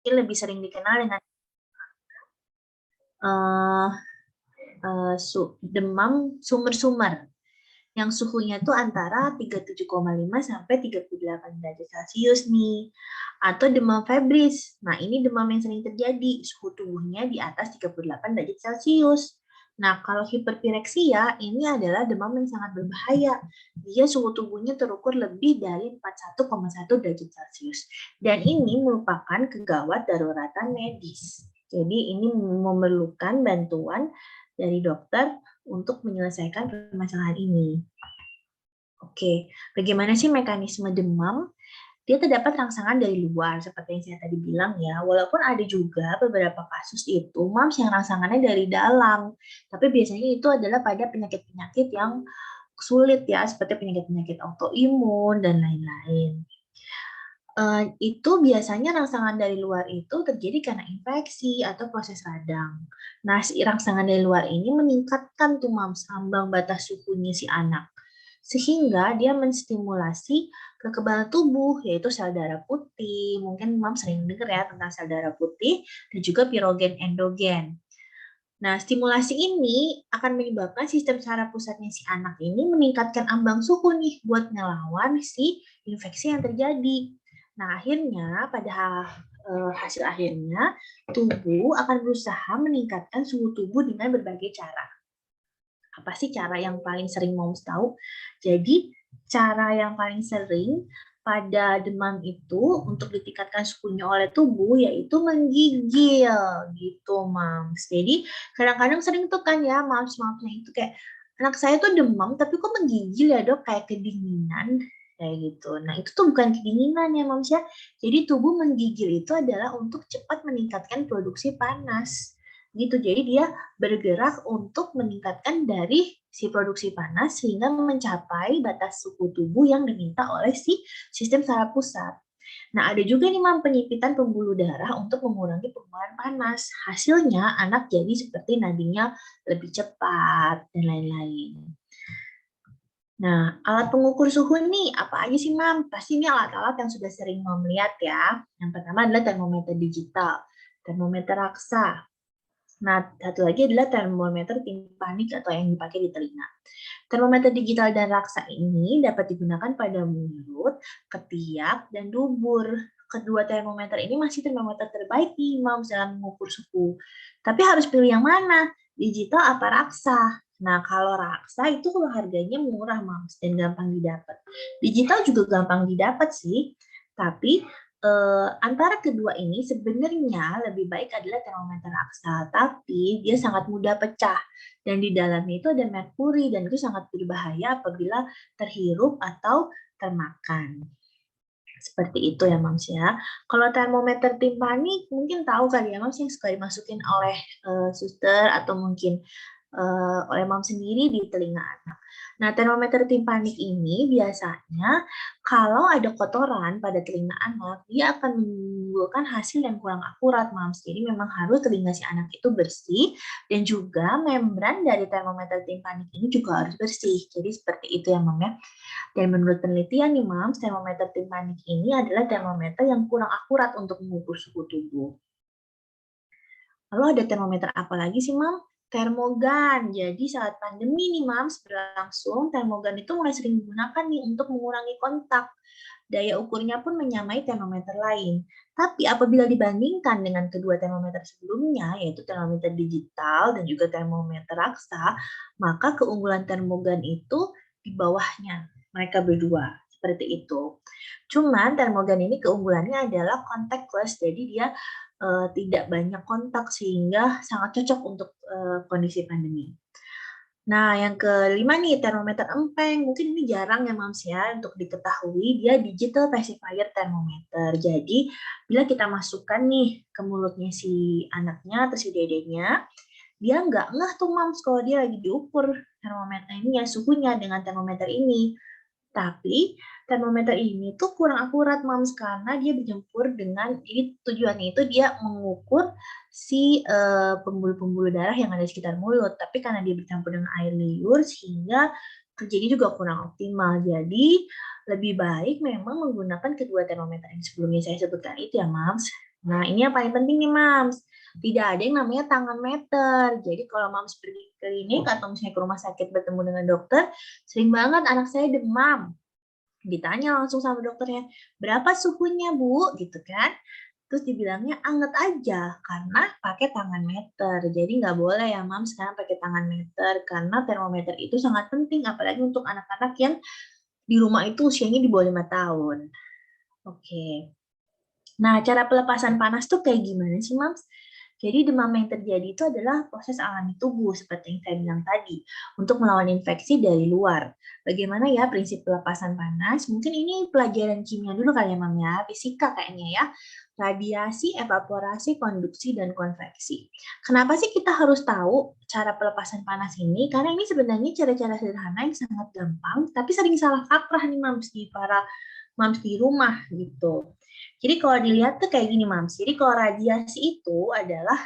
mungkin lebih sering dikenal dengan uh, demam sumber-sumber yang suhunya tuh antara 37,5 sampai 38 derajat Celcius nih. Atau demam febris. Nah, ini demam yang sering terjadi, suhu tubuhnya di atas 38 derajat Celcius. Nah, kalau hiperpireksia, ini adalah demam yang sangat berbahaya. Dia suhu tubuhnya terukur lebih dari 41,1 derajat Celcius. Dan ini merupakan kegawat daruratan medis. Jadi ini memerlukan bantuan dari dokter untuk menyelesaikan permasalahan ini. Oke, bagaimana sih mekanisme demam? Dia terdapat rangsangan dari luar, seperti yang saya tadi bilang ya. Walaupun ada juga beberapa kasus itu mams yang rangsangannya dari dalam, tapi biasanya itu adalah pada penyakit-penyakit yang sulit ya, seperti penyakit-penyakit autoimun dan lain-lain. Itu biasanya rangsangan dari luar itu terjadi karena infeksi atau proses radang. Nah, si rangsangan dari luar ini meningkatkan tuh mams ambang batas suhunya si anak, sehingga dia menstimulasi kekebalan tubuh, yaitu sel darah putih. Mungkin mam sering dengar ya tentang sel darah putih dan juga pirogen endogen. Nah, stimulasi ini akan menyebabkan sistem saraf pusatnya si anak ini meningkatkan ambang suhu nih buat ngelawan si infeksi yang terjadi. Nah, akhirnya pada hasil akhirnya tubuh akan berusaha meningkatkan suhu tubuh dengan berbagai cara. Apa sih cara yang paling sering mau tahu? Jadi, cara yang paling sering pada demam itu untuk ditingkatkan suhunya oleh tubuh yaitu menggigil gitu, Mams. Jadi kadang-kadang sering tuh kan ya Mams-mamsnya itu kayak anak saya tuh demam tapi kok menggigil ya dok kayak kedinginan kayak gitu. Nah itu tuh bukan kedinginan ya Mams ya. Jadi tubuh menggigil itu adalah untuk cepat meningkatkan produksi panas gitu. Jadi dia bergerak untuk meningkatkan dari si produksi panas sehingga mencapai batas suhu tubuh yang diminta oleh si sistem saraf pusat. Nah, ada juga nih Mam penyipitan pembuluh darah untuk mengurangi pengeluaran panas. Hasilnya anak jadi seperti nadinya lebih cepat dan lain-lain. Nah, alat pengukur suhu nih apa aja sih Mam? Pasti ini alat-alat yang sudah sering Mam lihat ya. Yang pertama adalah termometer digital, termometer raksa. Nah, satu lagi adalah termometer timpanik atau yang dipakai di telinga. Termometer digital dan raksa ini dapat digunakan pada mulut, ketiak, dan dubur. Kedua termometer ini masih termometer terbaik nih, Mams, dalam mengukur suhu. Tapi harus pilih yang mana? Digital apa raksa? Nah, kalau raksa itu harganya murah, Mams, dan gampang didapat. Digital juga gampang didapat sih, tapi antara kedua ini sebenarnya lebih baik adalah termometer raksa, tapi dia sangat mudah pecah dan di dalamnya itu ada merkuri dan itu sangat berbahaya apabila terhirup atau termakan. Seperti itu ya Mams ya. Kalau termometer timpani mungkin tahu kali ya Mams yang suka dimasukin oleh suster atau mungkin oleh mam sendiri di telinga anak. Nah, termometer timpanik ini biasanya kalau ada kotoran pada telinga anak, dia akan menimbulkan hasil yang kurang akurat, Mams. Jadi memang harus telinga si anak itu bersih dan juga membran dari termometer timpanik ini juga harus bersih. Jadi seperti itu ya, Mam ya. Dan menurut penelitian nih, Mams, termometer timpanik ini adalah termometer yang kurang akurat untuk mengukur suhu tubuh. Lalu ada termometer apa lagi sih, Mam? Termogan. Jadi saat pandemi nih, Mams, berlangsung, termogan itu mulai sering digunakan nih untuk mengurangi kontak. Daya ukurnya pun menyamai termometer lain. Tapi apabila dibandingkan dengan kedua termometer sebelumnya, yaitu termometer digital dan juga termometer raksa, maka keunggulan termogan itu di bawahnya mereka berdua. Seperti itu. Cuman termogan ini keunggulannya adalah contactless, jadi dia tidak banyak kontak sehingga sangat cocok untuk kondisi pandemi. Nah, yang kelima nih, termometer empeng. Mungkin ini jarang ya, Mams ya, untuk diketahui. Dia digital pacifier thermometer. Jadi, bila kita masukkan nih ke mulutnya si anaknya atau si dedenya, dia nggak ngeh tuh, Mams, kalau dia lagi diukur termometer ini ya, suhunya dengan termometer ini. Tapi termometer ini tuh kurang akurat, Mams, karena dia bercampur dengan, jadi tujuannya itu dia mengukur si pembuluh-pembuluh darah yang ada di sekitar mulut. Tapi karena dia bercampur dengan air liur, sehingga kerjanya juga kurang optimal. Jadi lebih baik memang menggunakan kedua termometer yang sebelumnya saya sebutkan itu ya, Mams. Nah, ini yang paling penting nih, Mams. Tidak ada yang namanya tangan meter. Jadi kalau Mams pergi ke klinik atau misalnya ke rumah sakit bertemu dengan dokter, sering banget anak saya demam. Ditanya langsung sama dokternya, berapa suhunya, Bu? Gitu kan. Terus dibilangnya anget aja karena pakai tangan meter. Jadi nggak boleh ya, Mams, sekarang pakai tangan meter karena termometer itu sangat penting, apalagi untuk anak-anak yang di rumah itu usianya di bawah 5 tahun. Oke. Nah, cara pelepasan panas tuh kayak gimana sih, Mams? Jadi demam yang terjadi itu adalah proses alami tubuh, seperti yang saya bilang tadi, untuk melawan infeksi dari luar. Bagaimana ya prinsip pelepasan panas? Mungkin ini pelajaran kimia dulu kali ya, Mam ya, fisika kayaknya ya. Radiasi, evaporasi, konduksi, dan konveksi. Kenapa sih kita harus tahu cara pelepasan panas ini? Karena ini sebenarnya cara-cara sederhana yang sangat gampang, tapi sering salah kaprah nih, Mams, di para Mams di rumah gitu. Jadi kalau dilihat tuh kayak gini, Mams. Jadi kalau radiasi itu adalah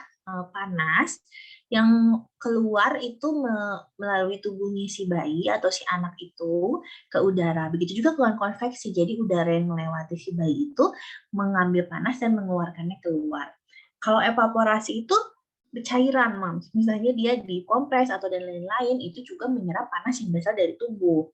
panas yang keluar itu melalui tubuhnya si bayi atau si anak itu ke udara. Begitu juga dengan konveksi. Jadi udara yang melewati si bayi itu mengambil panas dan mengeluarkannya keluar. Kalau evaporasi itu cairan, Mams. Misalnya dia dikompres atau dan lain-lain, itu juga menyerap panas yang berasal dari tubuh.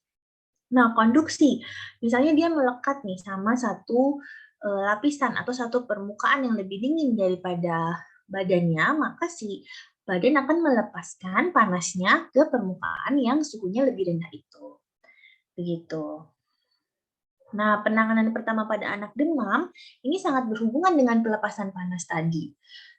Nah, konduksi, misalnya dia melekat nih sama satu lapisan atau satu permukaan yang lebih dingin daripada badannya, maka si badan akan melepaskan panasnya ke permukaan yang suhunya lebih rendah itu. Begitu. Nah, penanganan pertama pada anak demam ini sangat berhubungan dengan pelepasan panas tadi.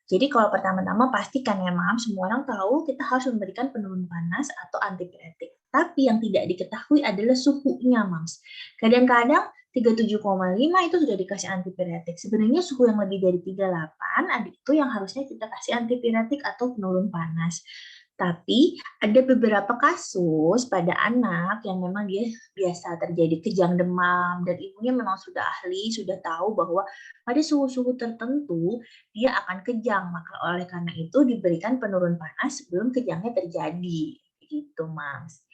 Jadi kalau pertama-tama pastikan ya, Mam, semua orang tahu kita harus memberikan penurun panas atau antipiretik. Tapi yang tidak diketahui adalah suhunya, Mams. Kadang-kadang 37,5 itu sudah dikasih antipiretik. Sebenarnya suhu yang lebih dari 38 itu yang harusnya kita kasih antipiretik atau penurun panas. Tapi ada beberapa kasus pada anak yang memang dia biasa terjadi kejang demam dan ibunya memang sudah ahli, sudah tahu bahwa pada suhu-suhu tertentu dia akan kejang. Maka oleh karena itu diberikan penurun panas sebelum kejangnya terjadi. Gitu, Mas.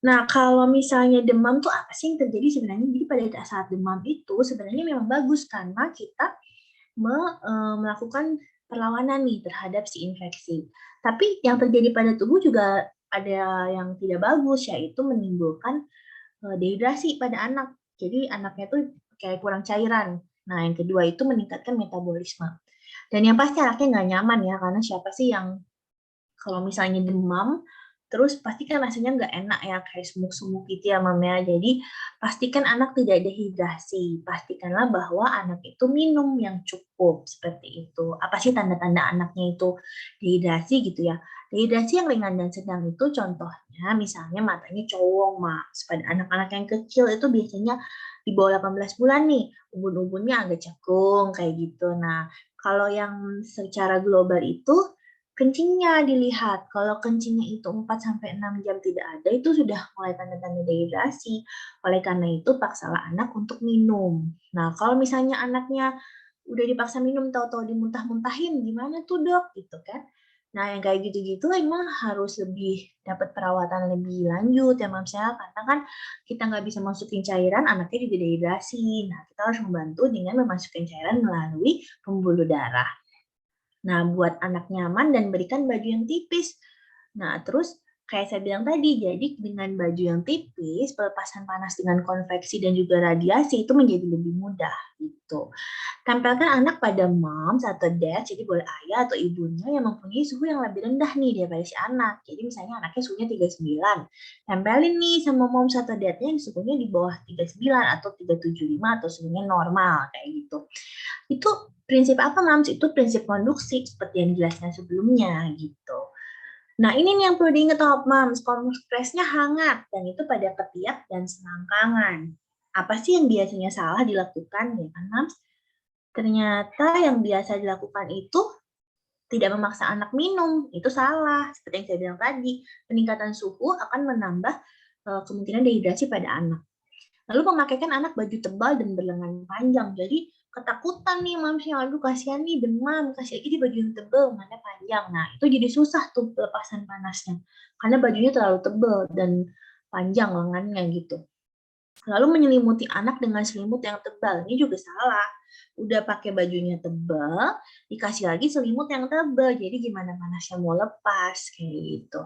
Nah, kalau misalnya demam tuh apa sih yang terjadi sebenarnya? Jadi pada saat demam itu sebenarnya memang bagus karena kita melakukan perlawanan nih terhadap si infeksi. Tapi yang terjadi pada tubuh juga ada yang tidak bagus, yaitu menimbulkan dehidrasi pada anak. Jadi anaknya tuh kayak kurang cairan. Nah, yang kedua itu meningkatkan metabolisme. Dan yang pasti anaknya nggak nyaman ya, karena siapa sih yang kalau misalnya demam, terus pasti kan rasanya nggak enak ya, kayak sumuk-sumuk gitu ya, Mam ya. Jadi pastikan anak tidak dehidrasi. Pastikanlah bahwa anak itu minum yang cukup, seperti itu. Apa sih tanda-tanda anaknya itu dehidrasi gitu ya? Dehidrasi yang ringan dan sedang itu contohnya misalnya matanya cowong, Mas. Pada anak-anak yang kecil itu biasanya di bawah 18 bulan nih, ubun-ubunnya agak cekung kayak gitu. Nah, kalau yang secara global itu kencingnya dilihat, kalau kencingnya itu 4-6 jam tidak ada, itu sudah mulai tanda-tanda dehidrasi. Oleh karena itu, paksalah anak untuk minum. Nah, kalau misalnya anaknya udah dipaksa minum, tahu-tahu dimuntah-muntahin, gimana tuh dok? Gitu kan. Nah, yang kayak gitu-gitu emang harus lebih dapat perawatan lebih lanjut ya, Mams ya. Karena kan kita nggak bisa masukin cairan, anaknya juga dehidrasi. Nah, kita harus membantu dengan memasukkan cairan melalui pembuluh darah. Nah, buat anak nyaman dan berikan baju yang tipis. Nah, terus kayak saya bilang tadi, jadi dengan baju yang tipis, pelepasan panas dengan konveksi dan juga radiasi itu menjadi lebih mudah gitu. Tempelkan anak pada moms atau dad, jadi boleh ayah atau ibunya yang mempunyai suhu yang lebih rendah nih daripada si anak. Jadi misalnya anaknya suhunya 39, tempelin nih sama moms atau dadnya yang suhunya di bawah 39 atau 375 atau suhunya normal kayak gitu. Itu prinsip apa, Mams? Itu prinsip konduksi seperti yang dijelaskan sebelumnya gitu. Nah, ini nih yang perlu diingat, Mams. Kompresnya hangat dan itu pada ketiak dan selangkangan. Apa sih yang biasanya salah dilakukan ya kan, Mams? Ternyata yang biasa dilakukan itu tidak memaksa anak minum. Itu salah. Seperti yang saya bilang tadi, peningkatan suhu akan menambah kemungkinan dehidrasi pada anak. Lalu memakaikan anak baju tebal dan berlengan panjang. Jadi ketakutan nih mamsnya, aduh kasihan nih demam, kasih lagi di baju yang tebal, lengannya panjang. Nah, itu jadi susah tuh pelepasan panasnya. Karena bajunya terlalu tebal dan panjang lengannya gitu. Lalu menyelimuti anak dengan selimut yang tebal, ini juga salah. Udah pakai bajunya tebal, dikasih lagi selimut yang tebal. Jadi gimana panasnya mau lepas kayak gitu.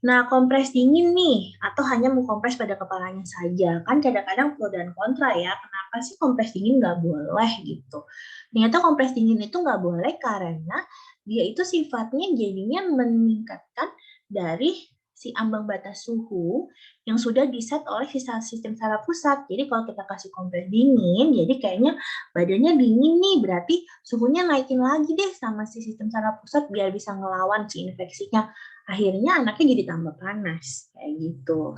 Nah, kompres dingin nih, atau hanya mengkompres pada kepalanya saja. Kan kadang-kadang pro dan kontra ya, kenapa sih kompres dingin nggak boleh gitu. Ternyata kompres dingin itu nggak boleh karena dia itu sifatnya jadinya meningkatkan dari si ambang batas suhu yang sudah diset oleh sistem saraf pusat. Jadi kalau kita kasih kompres dingin, jadi kayaknya badannya dingin nih, berarti suhunya naikin lagi deh sama si sistem saraf pusat biar bisa ngelawan si infeksinya. Akhirnya anaknya jadi tambah panas, kayak gitu.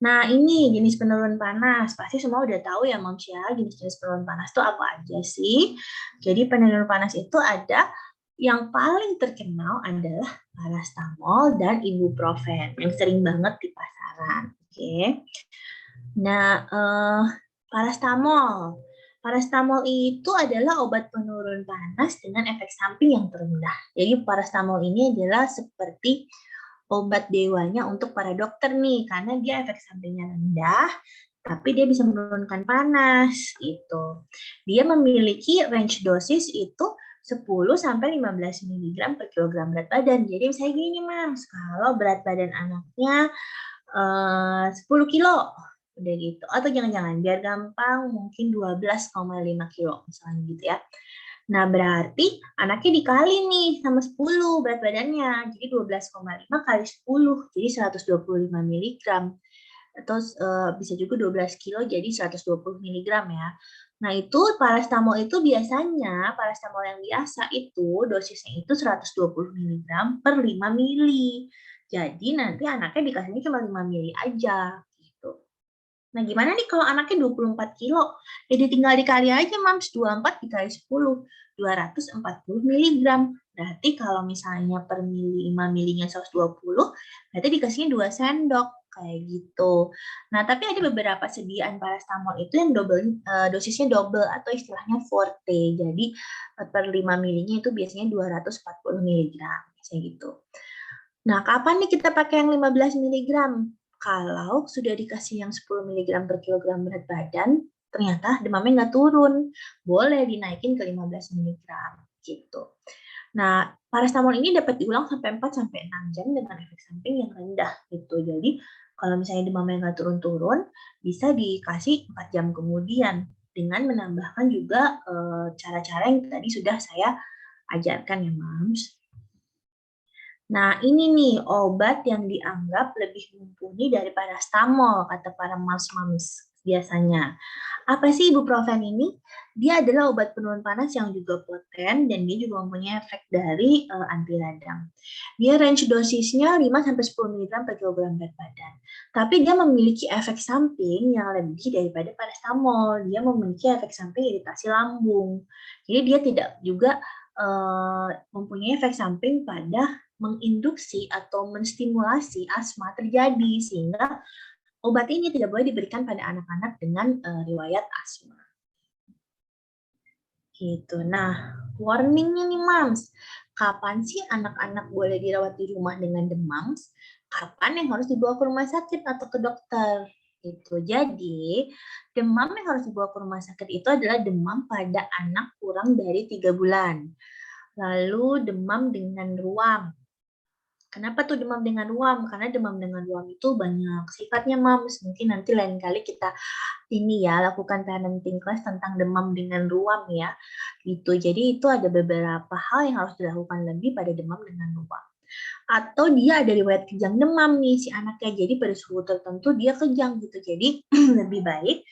Nah, ini jenis penurun panas. Pasti semua udah tahu ya, Moms ya, jenis-jenis penurun panas itu apa aja sih? Jadi penurun panas itu ada yang paling terkenal adalah paracetamol dan ibuprofen yang sering banget di pasaran. Oke. Nah, paracetamol. Paracetamol itu adalah obat penurun panas dengan efek samping yang terendah. Jadi paracetamol ini adalah seperti obat dewanya untuk para dokter nih, karena dia efek sampingnya rendah, tapi dia bisa menurunkan panas gitu. Dia memiliki range dosis itu 10 sampai 15 mg per kilogram berat badan. Jadi misalnya gini, Mas, kalau berat badan anaknya 10 kilo, udah gitu. Atau jangan-jangan, biar gampang mungkin 12,5 kilo, misalnya gitu ya. Nah, berarti anaknya dikali nih sama 10 berat badannya. Jadi 12,5 kali 10, jadi 125 mg. Atau bisa juga 12 kilo, jadi 120 mg ya. Nah, itu paracetamol itu biasanya, paracetamol yang biasa itu dosisnya itu 120 mg per 5 mili. Jadi nanti anaknya dikasihnya cuma 5 mili aja gitu. Nah, gimana nih kalau anaknya 24 kilo? Jadi tinggal dikali aja, Mams. 24 dikali 10, 240 mg. Berarti kalau misalnya per mili 5 milinya 120, berarti dikasihnya 2 sendok. Kayak gitu. Nah, tapi ada beberapa sediaan paracetamol itu yang dosisnya double atau istilahnya forte. Jadi per 5 milinya itu biasanya 240 mg. Kayak gitu. Nah, kapan nih kita pakai yang 15 mg? Kalau sudah dikasih yang 10 mg per kilogram berat badan, ternyata demamnya nggak turun. Boleh dinaikin ke 15 mg gitu. Nah, paracetamol ini dapat diulang sampai 4 sampai 6 jam dengan efek samping yang rendah gitu. Jadi, kalau misalnya demamnya nggak turun-turun, bisa dikasih 4 jam kemudian dengan menambahkan juga cara-cara yang tadi sudah saya ajarkan ya, Mams. Nah, ini nih obat yang dianggap lebih mumpuni dari paracetamol, kata para moms biasanya. Apa sih ibuprofen ini? Dia adalah obat penurun panas yang juga poten dan dia juga mempunyai efek dari anti radang. Dia range dosisnya 5-10 mg per kilogram berat badan. Tapi dia memiliki efek samping yang lebih daripada paracetamol. Dia memiliki efek samping iritasi lambung. Jadi dia tidak juga mempunyai efek samping pada menginduksi atau menstimulasi asma terjadi, sehingga obat ini tidak boleh diberikan pada anak-anak dengan riwayat asma. Gitu. Nah, warningnya nih, Mams. Kapan sih anak-anak boleh dirawat di rumah dengan demam? Kapan yang harus dibawa ke rumah sakit atau ke dokter? Gitu. Jadi, demam yang harus dibawa ke rumah sakit itu adalah demam pada anak kurang dari 3 bulan. Lalu demam dengan ruam. Kenapa tuh demam dengan ruam? Karena demam dengan ruam itu banyak sifatnya, Mams. Mungkin nanti lain kali kita ini ya, lakukan parenting class tentang demam dengan ruam ya. Gitu. Jadi itu ada beberapa hal yang harus dilakukan lebih pada demam dengan ruam. Atau dia ada riwayat kejang demam nih si anaknya. Jadi pada suhu tertentu dia kejang gitu. Jadi lebih baik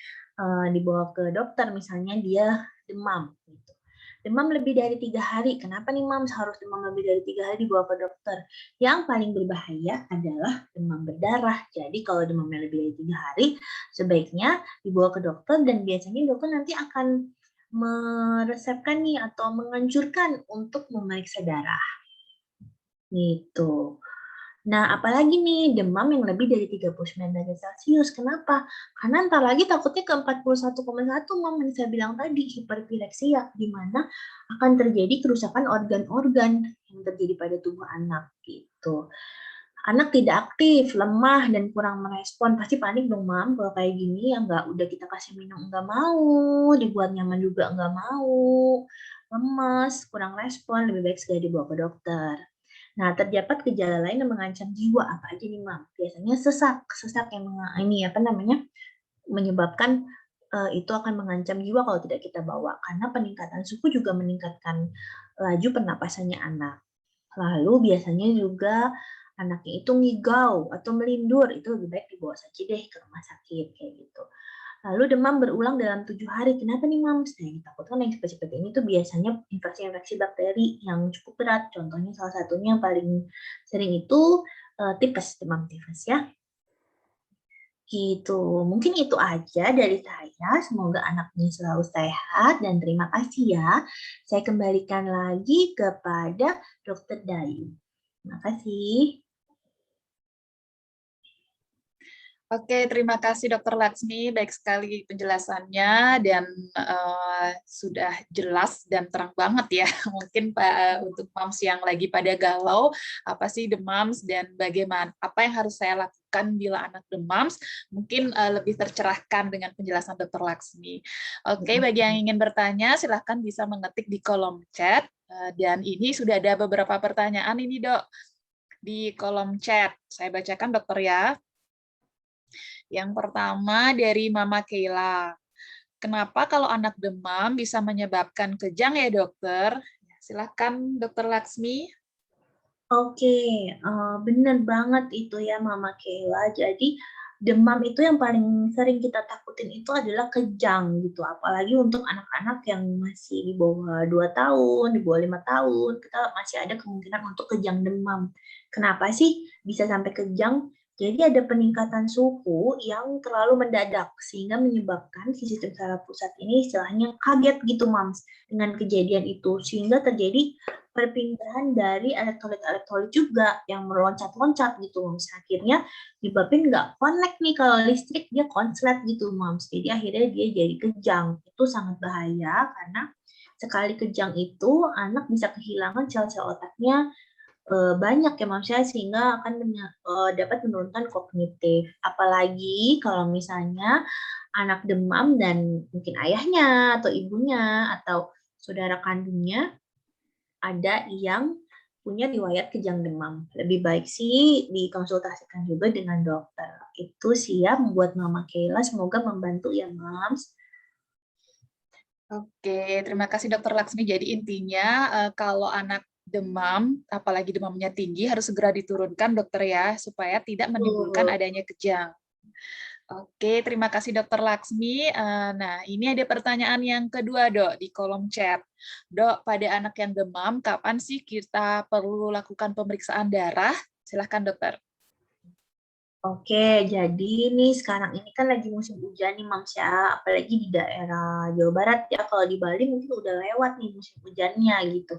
dibawa ke dokter misalnya dia demam gitu. Demam lebih dari 3 hari. Kenapa nih, Mams, harus demam lebih dari 3 hari dibawa ke dokter? Yang paling berbahaya adalah demam berdarah. Jadi kalau demamnya lebih dari 3 hari, sebaiknya dibawa ke dokter dan biasanya dokter nanti akan meresepkan nih atau menganjurkan untuk memeriksa darah. Gitu. Nah, apalagi nih demam yang lebih dari 39 derajat Celcius. Kenapa? Karena ntar lagi takutnya ke 41,1, Mam, yang saya bilang tadi, hiperpireksia, di mana akan terjadi kerusakan organ-organ yang terjadi pada tubuh anak gitu. Anak tidak aktif, lemah, dan kurang merespon. Pasti panik dong, Mam. Kalau kayak gini, ya nggak udah kita kasih minum nggak mau, dibuat nyaman juga nggak mau, lemas, kurang respon, lebih baik segera dibawa ke dokter. Nah, terdapat gejala lain yang mengancam jiwa. Apa aja nih, Mam? Biasanya sesak yang ini apa namanya menyebabkan itu akan mengancam jiwa kalau tidak kita bawa. Karena peningkatan suhu juga meningkatkan laju pernapasannya anak. Lalu biasanya juga anaknya itu ngigau atau melindur, itu lebih baik dibawa saja deh ke rumah sakit kayak gitu. Lalu demam berulang dalam 7 hari. Kenapa nih, Mams? Nah, yang takutkan yang seperti ini tuh biasanya infeksi-infeksi bakteri yang cukup berat. Contohnya salah satunya yang paling sering itu tipes, demam tipes ya. Gitu. Mungkin itu aja dari saya. Semoga anaknya selalu sehat dan terima kasih ya. Saya kembalikan lagi kepada Dokter Dayu. Terima kasih. Oke, terima kasih Dokter Laksmi, baik sekali penjelasannya dan sudah jelas dan terang banget ya. Mungkin Pak untuk moms yang lagi pada galau, apa sih demam dan bagaimana apa yang harus saya lakukan bila anak demam, mungkin lebih tercerahkan dengan penjelasan Dokter Laksmi. Oke, bagi yang ingin bertanya silahkan bisa mengetik di kolom chat dan ini sudah ada beberapa pertanyaan ini Dok di kolom chat. Saya bacakan Dokter ya. Yang pertama dari Mama Keila. Kenapa kalau anak demam bisa menyebabkan kejang ya dokter? Silakan Dokter Laksmi. Oke, benar banget itu ya Mama Keila. Jadi demam itu yang paling sering kita takutin itu adalah kejang gitu. Apalagi untuk anak-anak yang masih di bawah 2 tahun, di bawah 5 tahun, kita masih ada kemungkinan untuk kejang demam. Kenapa sih bisa sampai kejang? Jadi ada peningkatan suhu yang terlalu mendadak sehingga menyebabkan si sistem saraf pusat ini istilahnya kaget gitu, Mams, dengan kejadian itu sehingga terjadi perpindahan dari elektrolit-elektrolit juga yang meloncat-loncat gitu, Mams. Akhirnya nyebabin nggak connect nih kalau listrik, dia konslet gitu, Mams. Jadi akhirnya dia jadi kejang. Itu sangat bahaya karena sekali kejang itu anak bisa kehilangan sel-sel otaknya banyak ya, Mams ya, sehingga akan dapat menurunkan kognitif. Apalagi kalau misalnya anak demam dan mungkin ayahnya atau ibunya atau saudara kandungnya ada yang punya riwayat kejang demam. Lebih baik sih dikonsultasikan juga dengan dokter. Itu sih ya membuat Mama Kayla, semoga membantu ya, Mams. Oke, terima kasih Dokter Laksmi. Jadi intinya kalau anak demam, apalagi demamnya tinggi, harus segera diturunkan dokter ya, supaya tidak menimbulkan adanya kejang. Oke, terima kasih Dokter Laksmi. Nah, ini ada pertanyaan yang kedua, Dok, di kolom chat. Dok, pada anak yang demam, kapan sih kita perlu lakukan pemeriksaan darah? Silahkan, dokter. Oke, jadi nih sekarang ini kan lagi musim hujan nih, Mams ya, apalagi di daerah Jawa Barat ya. Kalau di Bali mungkin udah lewat nih musim hujannya gitu.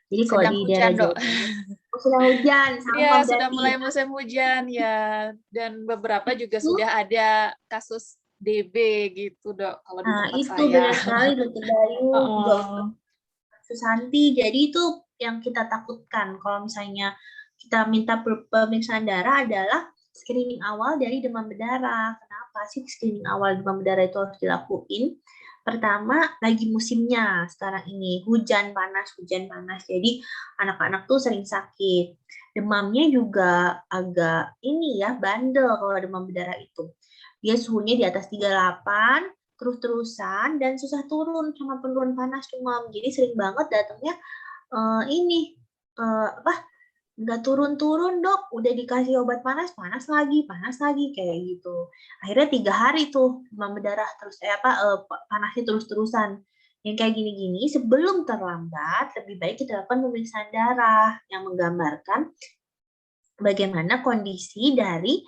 Jadi kalau Sedang di daerah hujan, Dok. Jawa Barat sudah hujan, sama Ya, sudah berarti. mulai musim hujan ya. Dan beberapa juga Itu, sudah ada kasus DB gitu, Dok, kalau di nah tempat itu saya. benar sekali Dokter Bayu juga Oh. Susanti. Jadi itu yang kita takutkan kalau misalnya kita minta pemeriksaan darah adalah screening awal dari demam berdarah. Kenapa sih screening awal demam berdarah itu harus dilakuin? Pertama, lagi musimnya sekarang ini, hujan panas, hujan panas. Jadi anak-anak tuh sering sakit. Demamnya juga agak ini ya, bandel kalau demam berdarah itu. Dia suhunya di atas 38, terus-terusan, dan susah turun sama penurunan panas demam. Jadi sering banget datangnya ini apa nggak turun-turun dok, udah dikasih obat panas lagi kayak gitu. Akhirnya 3 hari tuh demam berdarah terus panasnya terus-terusan. Yang kayak gini-gini sebelum terlambat lebih baik kita lakukan pemeriksaan darah yang menggambarkan bagaimana kondisi dari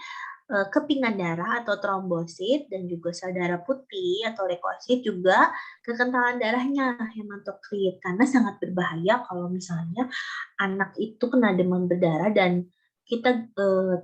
kepingan darah atau trombosit dan juga sel darah putih atau leukosit, juga kekentalan darahnya hematokrit, karena sangat berbahaya kalau misalnya anak itu kena demam berdarah dan kita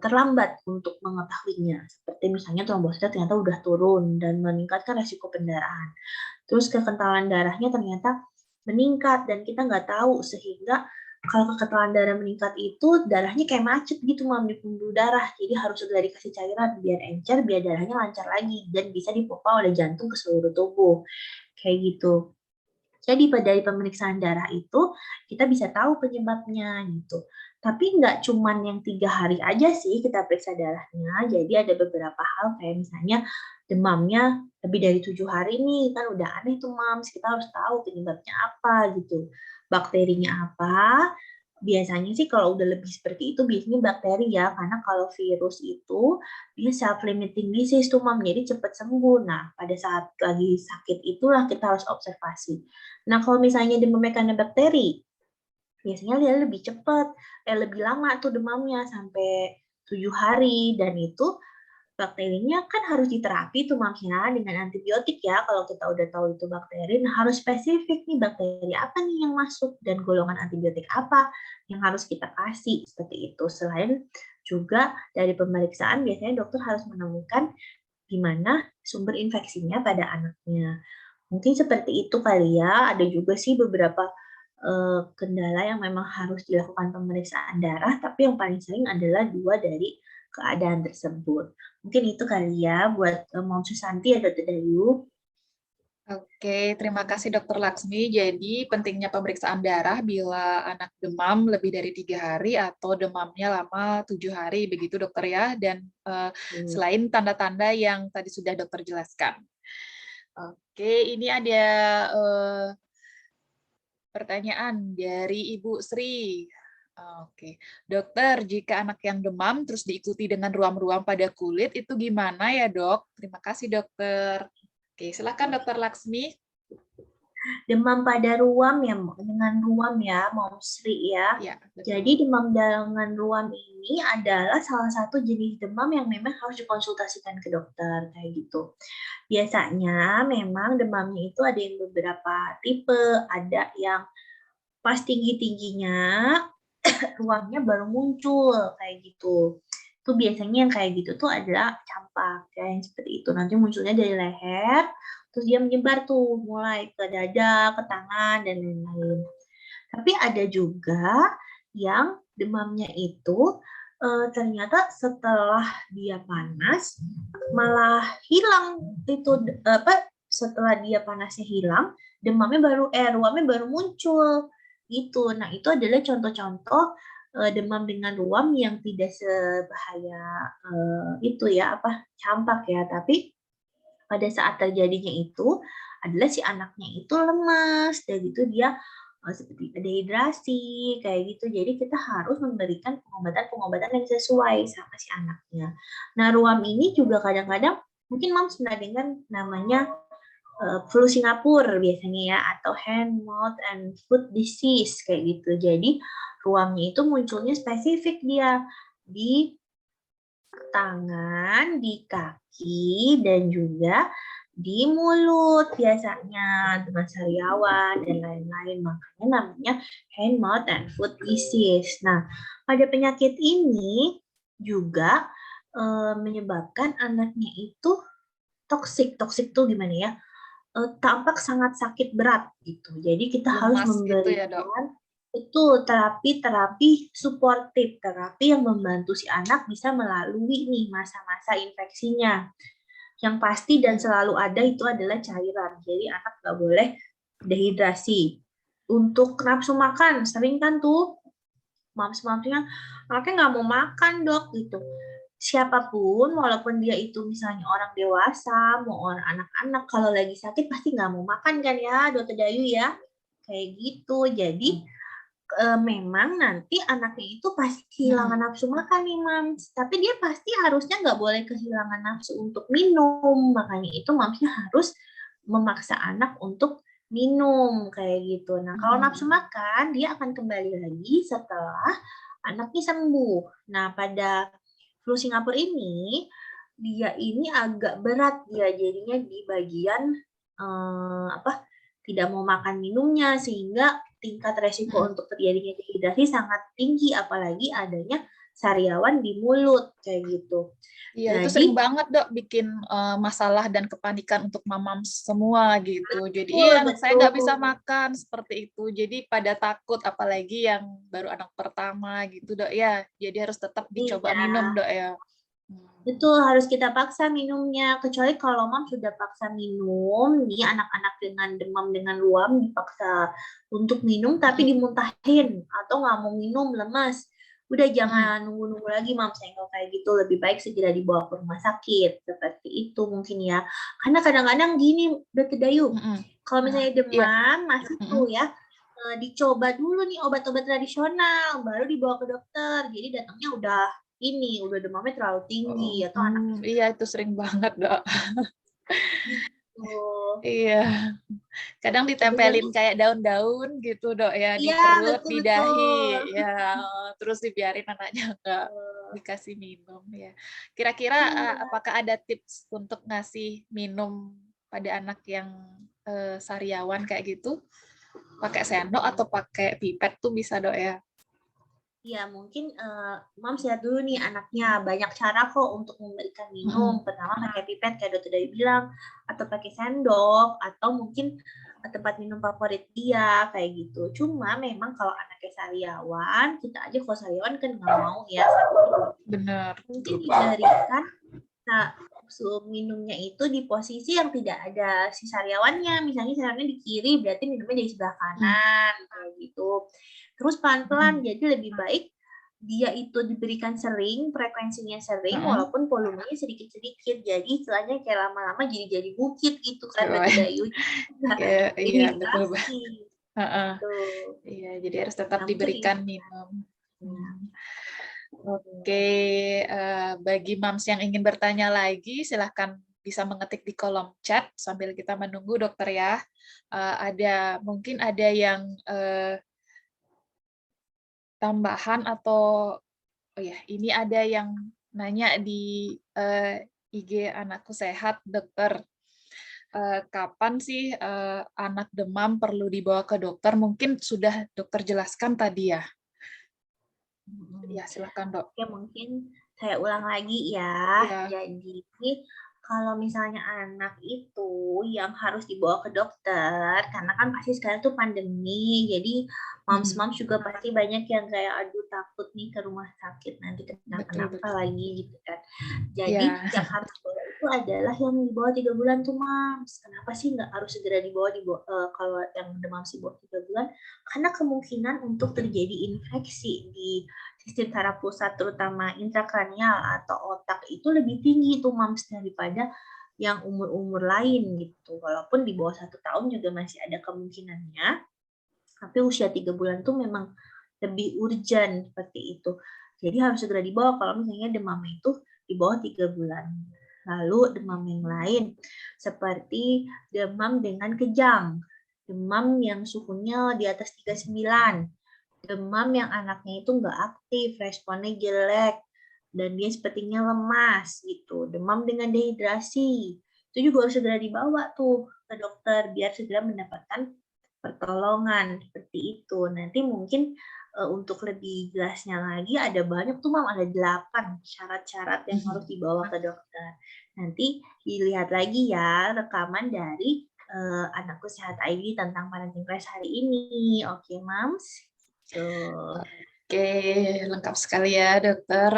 terlambat untuk mengetahuinya, seperti misalnya trombositnya ternyata udah turun dan meningkatkan resiko pendarahan. Terus kekentalan darahnya ternyata meningkat dan kita nggak tahu, sehingga kalau keketelan darah meningkat itu darahnya kayak macet gitu Mam di pembuluh darah. Jadi harus segera dikasih cairan biar encer, biar darahnya lancar lagi dan bisa dipompa oleh jantung ke seluruh tubuh. Kayak gitu. Jadi dari pemeriksaan darah itu kita bisa tahu penyebabnya gitu. Tapi nggak cuman yang 3 hari aja sih kita periksa darahnya. Jadi ada beberapa hal kayak misalnya demamnya lebih dari 7 hari nih kan udah aneh tuh Mams. Kita harus tahu penyebabnya apa gitu. Bakterinya apa? Biasanya sih kalau udah lebih seperti itu biasanya bakteri ya, karena kalau virus itu dia self-limiting disease tuh Mam, jadi cepat sembuh. Nah, pada saat lagi sakit itulah kita harus observasi. Nah, kalau misalnya demamnya karena bakteri, biasanya dia lebih cepat, lebih lama tuh demamnya sampai 7 hari dan itu bakterinya kan harus diterapi tuh Mamsnya dengan antibiotik ya kalau kita udah tahu itu bakteri. Nah, harus spesifik nih bakteri apa nih yang masuk dan golongan antibiotik apa yang harus kita kasih seperti itu. Selain juga dari pemeriksaan biasanya dokter harus menemukan di mana sumber infeksinya pada anaknya. Mungkin seperti itu kali ya. Ada juga sih beberapa kendala yang memang harus dilakukan pemeriksaan darah, tapi yang paling sering adalah 2 dari keadaan tersebut. Mungkin itu kali ya buat Mom Susanti ya Dr. Dayu. Oke, terima kasih Dokter Laksmi. Jadi pentingnya pemeriksaan darah bila anak demam lebih dari 3 hari atau demamnya lama 7 hari, begitu dokter ya. Dan selain tanda-tanda yang tadi sudah dokter jelaskan. Oke, ini ada pertanyaan dari Ibu Sri. Oke, dokter, jika anak yang demam terus diikuti dengan ruam-ruam pada kulit, itu gimana ya dok? Terima kasih dokter. Oke, silakan dokter Laksmi. Demam pada ruam ya, dengan ruam ya, Mom Sri ya. Ya, jadi demam dengan ruam ini adalah salah satu jenis demam yang memang harus dikonsultasikan ke dokter, kayak gitu. Biasanya memang demamnya itu ada yang beberapa tipe, ada yang pas tinggi-tingginya ruamnya baru muncul kayak gitu. Itu biasanya yang kayak gitu tuh adalah campak, kayak yang seperti itu. Nanti munculnya dari leher, terus dia menyebar tuh mulai ke dada, ke tangan dan lain-lain. Tapi ada juga yang demamnya itu ternyata setelah dia panas malah hilang itu setelah dia panasnya hilang ruamnya baru muncul gitu. Nah, itu adalah contoh-contoh demam dengan ruam yang tidak sebahaya itu ya campak ya, tapi pada saat terjadinya itu adalah si anaknya itu lemas dan gitu dia seperti dehidrasi kayak gitu. Jadi kita harus memberikan pengobatan-pengobatan yang sesuai sama si anaknya. Nah, ruam ini juga kadang-kadang mungkin Mams pernah dengar namanya flu Singapura biasanya ya, atau hand, mouth, and foot disease kayak gitu. Jadi ruamnya itu munculnya spesifik dia di tangan, di kaki, dan juga di mulut biasanya dengan sariawan dan lain-lain. Makanya namanya hand, mouth, and foot disease. Nah, pada penyakit ini juga menyebabkan anaknya itu toksik. Toksik tuh gimana ya? Tampak sangat sakit berat gitu. Jadi kita harus memberikan itu terapi-terapi suportif, terapi yang membantu si anak bisa melalui nih masa-masa infeksinya. Yang pasti dan selalu ada itu adalah cairan. Jadi anak nggak boleh dehidrasi. Untuk nafsu makan, sering kan tuh mams-mamsnya anaknya nggak mau makan dok gitu. Siapapun, walaupun dia itu misalnya orang dewasa, mau orang anak-anak, kalau lagi sakit pasti nggak mau makan kan ya, Dokter Dayu ya, kayak gitu. Jadi memang nanti anaknya itu pasti kehilangan nafsu makan nih, Mams. Tapi dia pasti harusnya nggak boleh kehilangan nafsu untuk minum. Makanya itu Mamsnya harus memaksa anak untuk minum kayak gitu. Nah, kalau nafsu makan, dia akan kembali lagi setelah anaknya sembuh. Nah, pada flu Singapura ini, dia ini agak berat dia jadinya di bagian tidak mau makan minumnya sehingga tingkat resiko untuk terjadinya dehidrasi sangat tinggi apalagi adanya sariawan di mulut kayak gitu. Iya, itu sering Jadi banget Dok bikin masalah dan kepanikan untuk mamam semua gitu. Jadi betul iya anak saya nggak bisa betul. makan seperti itu. Jadi pada takut apalagi yang baru anak pertama gitu Dok ya. Jadi harus tetap dicoba Iya. minum Dok ya. Betul, harus kita paksa minumnya. Kecuali kalau mom sudah paksa minum, nih anak-anak dengan demam dengan ruam dipaksa untuk minum tapi dimuntahin atau nggak mau minum lemas. Udah jangan nunggu-nunggu lagi mom saya kalau kayak gitu. Lebih baik segera dibawa ke rumah sakit. Seperti itu mungkin ya. Karena kadang-kadang gini, Dokter Dayu, kalau misalnya Iya. demam masih tuh ya, dicoba dulu nih obat-obat tradisional, baru dibawa ke dokter. Jadi datangnya udah demamnya terlalu tinggi atau anaknya sudah Iya itu sering banget Dok. gitu. Iya. Kadang ditempelin Sebenarnya kayak daun-daun gitu Dok ya di iya perut, betul di dahi betul. ya, terus dibiarin anaknya nggak dikasih minum ya. Kira-kira Iya. apakah ada tips untuk ngasih minum pada anak yang sariawan kayak gitu? Pakai sendok atau pakai pipet tuh bisa Dok ya? Ya, mungkin Mams lihat dulu nih anaknya. Banyak cara kok untuk memberikan minum. Pertama pakai pipet kayak dokter Dayu bilang, atau pakai sendok, atau mungkin tempat minum favorit dia kayak gitu. Cuma memang kalau anaknya sariawan, kita aja kalau sariawan kan nggak mau ya. Benar. Mungkin diberikan minumnya itu di posisi yang tidak ada si sariawannya. Misalnya sariawannya di kiri, berarti minumnya di sebelah kanan kayak gitu. Terus pelan-pelan, jadi lebih baik dia itu diberikan sering, frekuensinya sering, walaupun volumenya sedikit-sedikit. Jadi istilahnya kayak lama-lama jadi bukit gitu kan, Dokter Dayu. Iya, betul Mbak. Gitu. Iya, jadi harus tetap Nah, mungkin diberikan minum. ya. Oke, bagi Mams yang ingin bertanya lagi, silahkan bisa mengetik di kolom chat sambil kita menunggu dokter ya. Mungkin ada yang tambahan atau oh ya, ini ada yang nanya di IG Anakku Sehat, dokter. Kapan sih anak demam perlu dibawa ke dokter? Mungkin sudah dokter jelaskan tadi ya. Ya, silakan dok. Oke, mungkin saya ulang lagi ya. Ya. Jadi, kalau misalnya anak itu yang harus dibawa ke dokter, karena kan pasti sekarang tuh pandemi, jadi moms-moms juga pasti banyak yang kayak, aduh takut nih ke rumah sakit, nanti kenapa-napa lagi gitu kan. Jadi, yang harus dibawa itu adalah yang di bawah 3 bulan tuh, Mams. Kenapa sih nggak harus segera dibawa kalau yang demam sih bawah 3 bulan? Karena kemungkinan untuk terjadi infeksi di sistem saraf pusat terutama intrakranial atau otak itu lebih tinggi tuh Mams daripada yang umur-umur lain gitu. Walaupun di bawah 1 tahun juga masih ada kemungkinannya, tapi usia 3 bulan tuh memang lebih urgent seperti itu. Jadi harus segera dibawa kalau misalnya demam itu di bawah 3 bulan. Lalu demam yang lain seperti demam dengan kejang, demam yang suhunya di atas 39, demam yang anaknya itu nggak aktif, responnya jelek, dan dia sepertinya lemas gitu. Demam dengan dehidrasi, itu juga harus segera dibawa tuh ke dokter biar segera mendapatkan pertolongan seperti itu. Nanti mungkin untuk lebih jelasnya lagi ada banyak tuh Mam, ada 8 syarat-syarat yang harus dibawa ke dokter. Nanti dilihat lagi ya rekaman dari Anakku Sehat ID tentang parenting class hari ini. Oke, Mams? Oke, lengkap sekali ya dokter.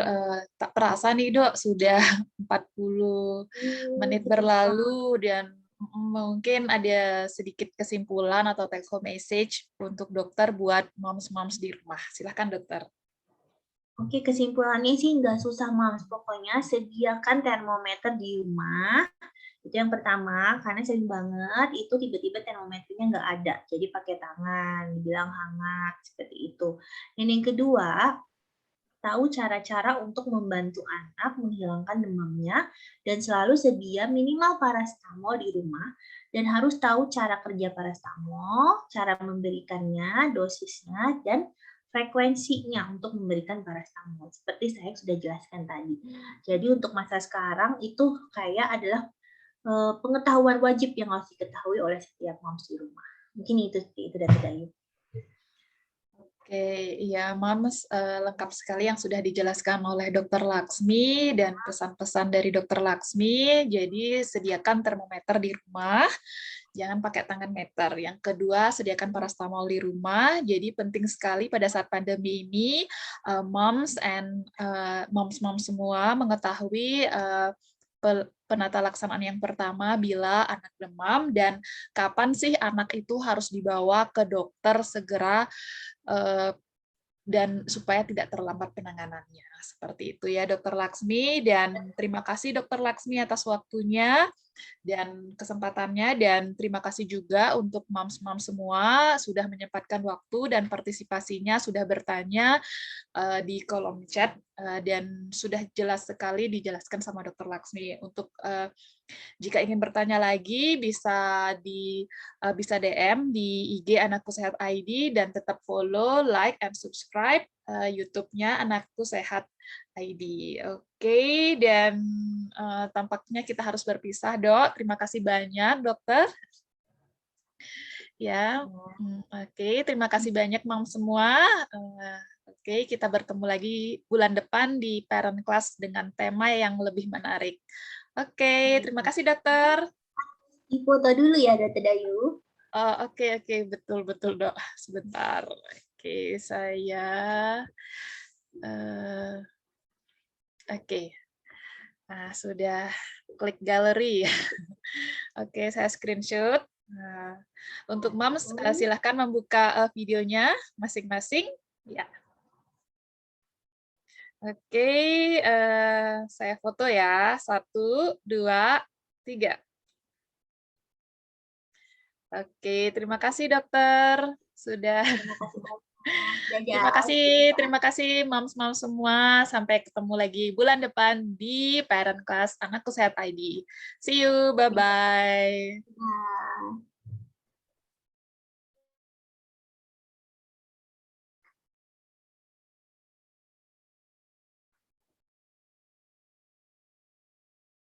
Tak terasa nih dok, sudah 40 menit berlalu dan mungkin ada sedikit kesimpulan atau take home message untuk dokter buat moms-moms di rumah. Silahkan dokter. Oke, kesimpulannya sih nggak susah, Mams. Pokoknya sediakan termometer di rumah. Itu yang pertama, karena sering banget itu tiba-tiba termometernya nggak ada. Jadi pakai tangan, dibilang hangat, seperti itu. Dan yang kedua, tahu cara-cara untuk membantu anak menghilangkan demamnya, dan selalu sedia minimal paracetamol di rumah, dan harus tahu cara kerja paracetamol, cara memberikannya, dosisnya, dan frekuensinya untuk memberikan paracetamol. Seperti saya sudah jelaskan tadi. Jadi untuk masa sekarang itu kayak adalah pengetahuan wajib yang harus diketahui oleh setiap moms di rumah. Mungkin itu dari saya. Oke, Iya, Moms, lengkap sekali yang sudah dijelaskan oleh Dr. Laksmi dan pesan-pesan dari Dr. Laksmi. Jadi sediakan termometer di rumah, jangan pakai tangan meter. Yang kedua, sediakan paracetamol di rumah. Jadi penting sekali pada saat pandemi ini, moms and moms-moms semua mengetahui penata laksanaan yang pertama bila anak demam dan kapan sih anak itu harus dibawa ke dokter segera dan supaya tidak terlambat penanganannya. Seperti itu ya Dr. Laksmi, dan terima kasih Dr. Laksmi atas waktunya dan kesempatannya, dan terima kasih juga untuk moms-moms semua sudah menyempatkan waktu dan partisipasinya, sudah bertanya di kolom chat, dan sudah jelas sekali dijelaskan sama Dr. Laksmi. Untuk jika ingin bertanya lagi bisa bisa DM di IG Anakku Sehat ID dan tetap follow, like, and subscribe YouTube-nya Anakku Sehat ID. Oke, dan tampaknya kita harus berpisah, Dok. Terima kasih banyak, Dokter. Ya, oke. Terima kasih banyak, Mam semua. Oke, kita bertemu lagi bulan depan di Parent Class dengan tema yang lebih menarik. Oke, terima kasih, Dokter. Foto dulu ya, Dr. Dayu. Oh, oke, betul, Dok. Sebentar. Oke, saya... Oke. Nah, sudah klik galeri. Oke, saya screenshot. Nah, untuk Moms, silahkan membuka videonya masing-masing. Ya. Oke, saya foto ya. 1, 2, 3. Oke, terima kasih dokter. Sudah. Terima kasih moms-moms semua. Sampai ketemu lagi bulan depan di Parent Class Anakku Sehat ID. See you, bye-bye.